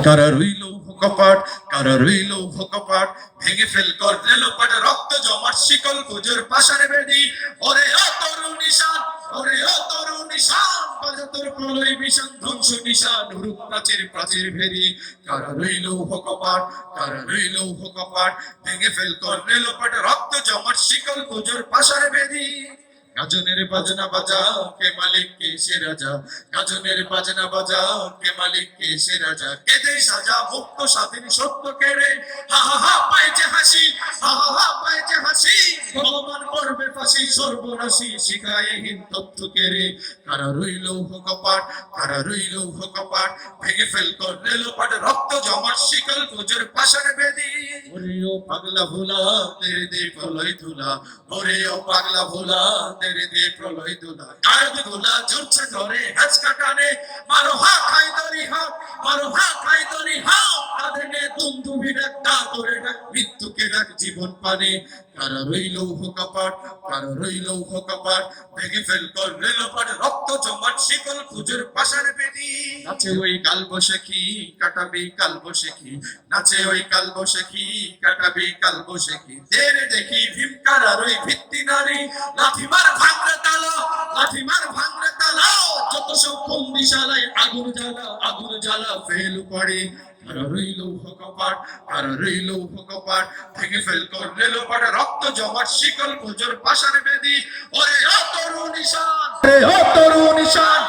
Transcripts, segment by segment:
কারা রইল কপাট, কারা রইল কপাট, ভেঙে ফেল কর রেলোপাট, রক্ত জমাট শিকল পুজোর পাশার বেদি। ওরে ও তরুণ নিশান, ওরে ও তরুণ নিশান, বাজা তোর প্রলয় বিশান, ধ্বংস নিশান, হুরুক প্রাচীর প্রাচীর ভেদি। কারা রইল কপাট, কারা রইল কপাট, ভেঙে ফেল কর রেলোপাট, রক্ত জমাট শিকল পুজোর পাশার বেদি। গাজনের বাজনা বাজা, কে মালিক কে সে রাজা, গাজনের বাজনা বাজা, কে মালিক কে সে রাজা, কেঁদে সাজা মুক্ত স্বাধীন সত্য কেড়ে, হা হা হা পায় যে হাসি, হা হা হা পায় যে হাসি, ভগবান করবে ফাঁসি, সর্বনাশী শিখায় হীন তথ্য কেড়ে। কারা রইল কপাট, কারা রইল কপাট, ভেঙে ফেল কর রেলোপাট, রক্ত জমাট শিকল পুজোর পাশার বেদি। ওরে ও পাগলা ভোলা, তেরে দে প্রলয় ধুলা, ওরে ও পাগলা ভোলা, তেরে দে প্রলয় ধুলা, গায়ক গোলা জুড়ছে ধরে হাঁচকা টানে, মারো হা খাই দরি হা, মারো হা খাই দরি হা, কাঁধে দুন্দুভি ডাক, ডাক করে ডাক, মৃত্যুকে ডাক জীবন পানে। কারা রইল কপাট, কারা রইল কপাট, ভেঙে ফেল কর রেলোপাট, রক্ত জমাট শিকল পুজোর পাশার বেদি। নাচে ওই কাল বসেখি, কাটাবি কাল বসেখি, নাচে ওই কাল বসেখি, কাটাবি কাল বসেখি, তেরে দেখি ভীমকার আর ওই ভিত্তি নারী, লাথিমার ভাঙরে তালা, লাথিমার ভাঙরে তালা, যত সব বন্দিশালায় আগুন জ্বালা, আগুন জ্বালা ফেল পড়ে। কারা রইল কপাট, কারা রইল কপাট, ভেঙে ফেল কর রেলোপাট, রক্ত জমাট শিকল পুজোর পাশার বেদি। ওরে ও তরুণ নিশান, ওরে ও তরুণ নিশান,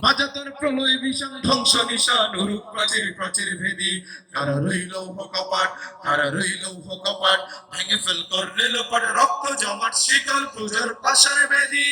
বাজা তোর প্রলয় বিশান, ধ্বংস নিশান, হুরুক প্রাচীর প্রাচীর ভেদি। কারা রইল কপাট, কারা রইল কপাট, ভেঙে ফেল কর রেলোপাট, রক্ত জমাট শিকল পুজোর পাশার বেদি।